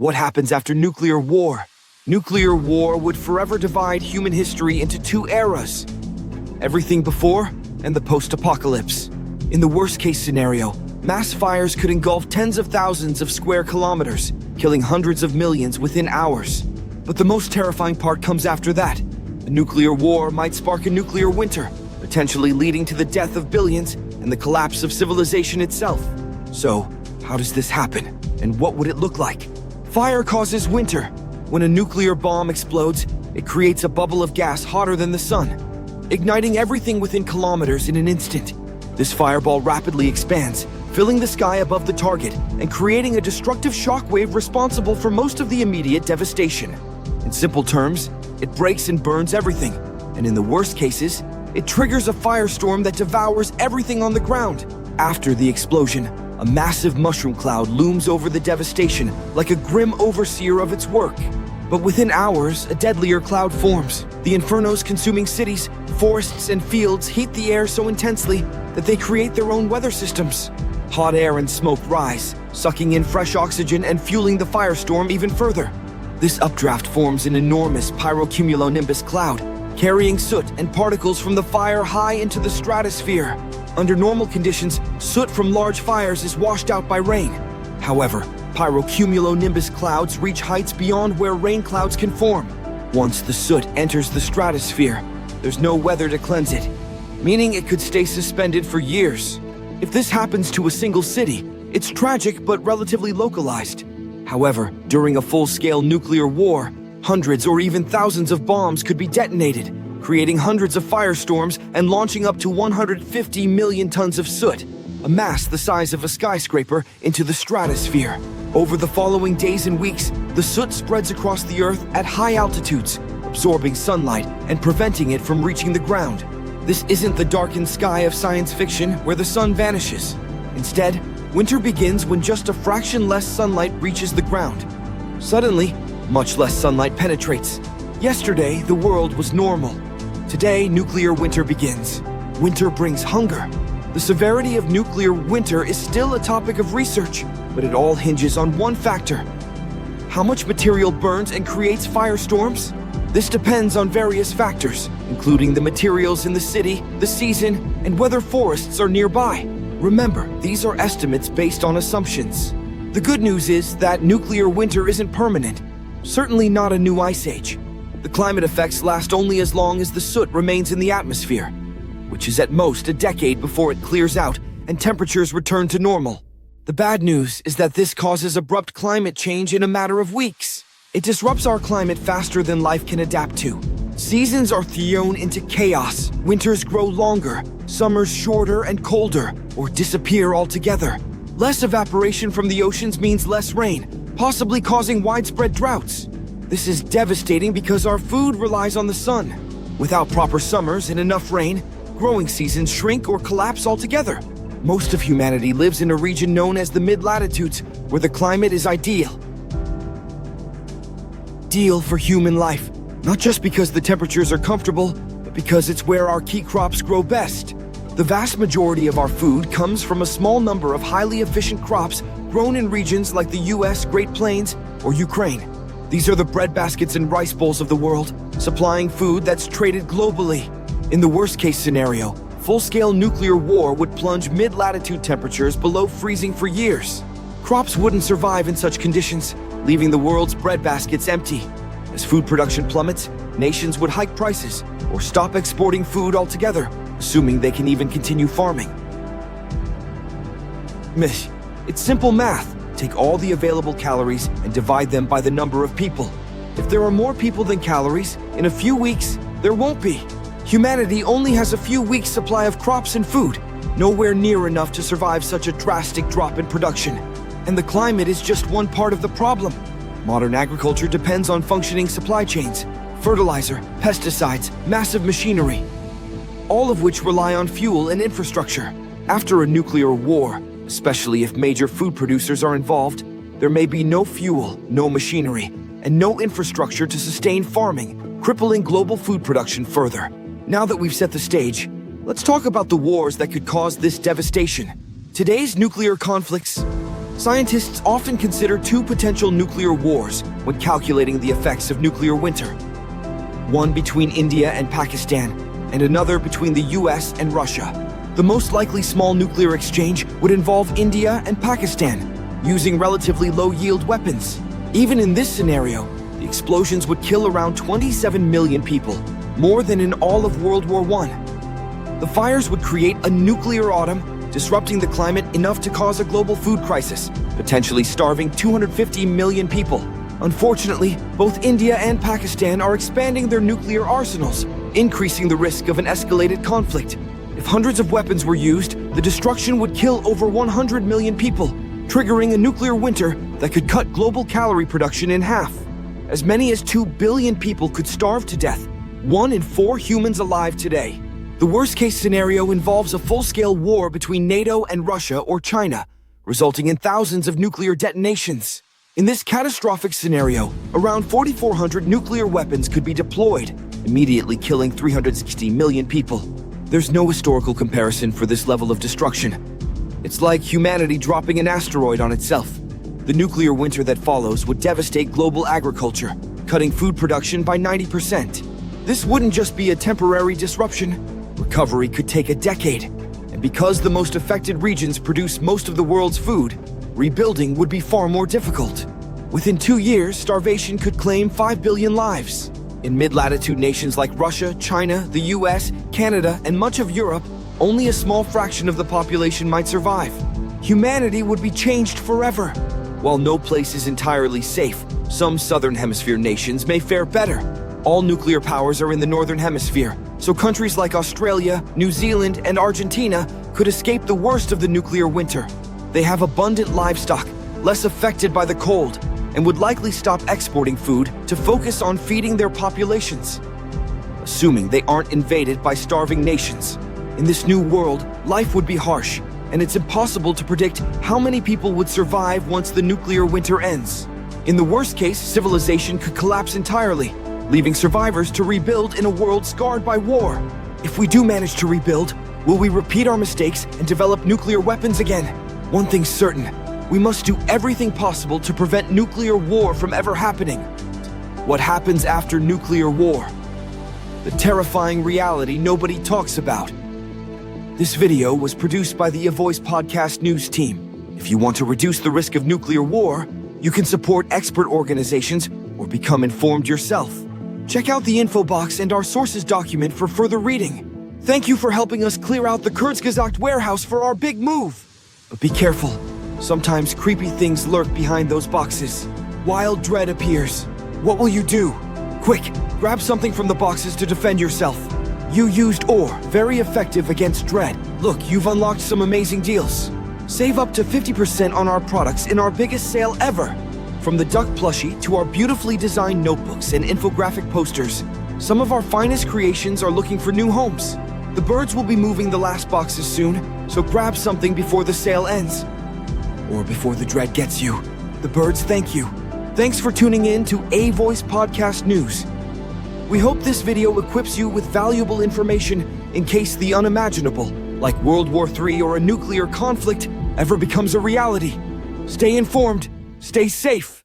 What happens after nuclear war? Nuclear war would forever divide human history into two eras. Everything before and the post-apocalypse. In the worst-case scenario, mass fires could engulf tens of thousands of square kilometers, killing hundreds of millions within hours. But the most terrifying part comes after that. A nuclear war might spark a nuclear winter, potentially leading to the death of billions and the collapse of civilization itself. So, how does this happen? And what would it look like? Fire causes winter. When a nuclear bomb explodes, it creates a bubble of gas hotter than the sun, igniting everything within kilometers in an instant. This fireball rapidly expands, filling the sky above the target and creating a destructive shockwave responsible for most of the immediate devastation. In simple terms, it breaks and burns everything, and in the worst cases, it triggers a firestorm that devours everything on the ground. After the explosion, a massive mushroom cloud looms over the devastation like a grim overseer of its work. But within hours, a deadlier cloud forms. The infernos consuming cities, forests, and fields heat the air so intensely that they create their own weather systems. Hot air and smoke rise, sucking in fresh oxygen and fueling the firestorm even further. This updraft forms an enormous pyrocumulonimbus cloud, carrying soot and particles from the fire high into the stratosphere. Under normal conditions, soot from large fires is washed out by rain. However, pyrocumulonimbus clouds reach heights beyond where rain clouds can form. Once the soot enters the stratosphere, there's no weather to cleanse it, meaning it could stay suspended for years. If this happens to a single city, it's tragic but relatively localized. However, during a full-scale nuclear war, hundreds or even thousands of bombs could be detonated, creating hundreds of firestorms and launching up to 150 million tons of soot, a mass the size of a skyscraper, into the stratosphere. Over the following days and weeks, the soot spreads across the Earth at high altitudes, absorbing sunlight and preventing it from reaching the ground. This isn't the darkened sky of science fiction where the sun vanishes. Instead, winter begins when just a fraction less sunlight reaches the ground. Suddenly, much less sunlight penetrates. Yesterday, the world was normal. Today, nuclear winter begins. Winter brings hunger. The severity of nuclear winter is still a topic of research, but it all hinges on one factor: how much material burns and creates firestorms? This depends on various factors, including the materials in the city, the season, and whether forests are nearby. Remember, these are estimates based on assumptions. The good news is that nuclear winter isn't permanent, certainly not a new ice age. The climate effects last only as long as the soot remains in the atmosphere, which is at most a decade before it clears out and temperatures return to normal. The bad news is that this causes abrupt climate change in a matter of weeks. It disrupts our climate faster than life can adapt to. Seasons are thrown into chaos. Winters grow longer, summers shorter and colder, or disappear altogether. Less evaporation from the oceans means less rain, possibly causing widespread droughts. This is devastating because our food relies on the sun. Without proper summers and enough rain, growing seasons shrink or collapse altogether. Most of humanity lives in a region known as the mid-latitudes, where the climate is ideal for human life, not just because the temperatures are comfortable, but because it's where our key crops grow best. The vast majority of our food comes from a small number of highly efficient crops grown in regions like the US Great Plains or Ukraine. These are the breadbaskets and rice bowls of the world, supplying food that's traded globally. In the worst-case scenario, full-scale nuclear war would plunge mid-latitude temperatures below freezing for years. Crops wouldn't survive in such conditions, leaving the world's breadbaskets empty. As food production plummets, nations would hike prices or stop exporting food altogether, assuming they can even continue farming. It's simple math. Take all the available calories and divide them by the number of people. If there are more people than calories, in a few weeks, there won't be. Humanity only has a few weeks' supply of crops and food, nowhere near enough to survive such a drastic drop in production. And the climate is just one part of the problem. Modern agriculture depends on functioning supply chains, fertilizer, pesticides, massive machinery, all of which rely on fuel and infrastructure. After a nuclear war, especially if major food producers are involved, there may be no fuel, no machinery, and no infrastructure to sustain farming, crippling global food production further. Now that we've set the stage, let's talk about the wars that could cause this devastation. Today's nuclear conflicts Scientists often consider two potential nuclear wars when calculating the effects of nuclear winter. One between India and Pakistan, and another between the US and Russia. The most likely small nuclear exchange would involve India and Pakistan, using relatively low-yield weapons. Even in this scenario, the explosions would kill around 27 million people, more than in all of World War I. The fires would create a nuclear autumn, disrupting the climate enough to cause a global food crisis, potentially starving 250 million people. Unfortunately, both India and Pakistan are expanding their nuclear arsenals, increasing the risk of an escalated conflict. If hundreds of weapons were used, the destruction would kill over 100 million people, triggering a nuclear winter that could cut global calorie production in half. As many as 2 billion people could starve to death, 1 in 4 humans alive today. The worst-case scenario involves a full-scale war between NATO and Russia or China, resulting in thousands of nuclear detonations. In this catastrophic scenario, around 4,400 nuclear weapons could be deployed, immediately killing 360 million people. There's no historical comparison for this level of destruction. It's like humanity dropping an asteroid on itself. The nuclear winter that follows would devastate global agriculture, cutting food production by 90%. This wouldn't just be a temporary disruption. Recovery could take a decade, and because the most affected regions produce most of the world's food, rebuilding would be far more difficult. Within 2 years, starvation could claim 5 billion lives. In mid-latitude nations like Russia, China, the US, Canada, and much of Europe, only a small fraction of the population might survive. Humanity would be changed forever. While no place is entirely safe, some southern hemisphere nations may fare better. All nuclear powers are in the northern hemisphere, so countries like Australia, New Zealand, and Argentina could escape the worst of the nuclear winter. They have abundant livestock, less affected by the cold, and would likely stop exporting food to focus on feeding their populations, assuming they aren't invaded by starving nations. In this new world, life would be harsh, and it's impossible to predict how many people would survive once the nuclear winter ends. In the worst case, civilization could collapse entirely, leaving survivors to rebuild in a world scarred by war. If we do manage to rebuild, will we repeat our mistakes and develop nuclear weapons again? One thing's certain, we must do everything possible to prevent nuclear war from ever happening. What happens after nuclear war? The terrifying reality nobody talks about. This video was produced by the Avoice podcast news team. If you want to reduce the risk of nuclear war, you can support expert organizations or become informed yourself. Check out the info box and our sources document for further reading. Thank you for helping us clear out the Kurzgesagt warehouse for our big move. But be careful. Sometimes creepy things lurk behind those boxes. Wild dread appears. What will you do? Quick, grab something from the boxes to defend yourself. You used ore, very effective against dread. Look, you've unlocked some amazing deals. Save up to 50% on our products in our biggest sale ever. From the duck plushie to our beautifully designed notebooks and infographic posters, some of our finest creations are looking for new homes. The birds will be moving the last boxes soon, so grab something before the sale ends. Or before the dread gets you. The birds thank you. Thanks for tuning in to Avoice Podcast News. We hope this video equips you with valuable information in case the unimaginable, like World War III or a nuclear conflict, ever becomes a reality. Stay informed. Stay safe.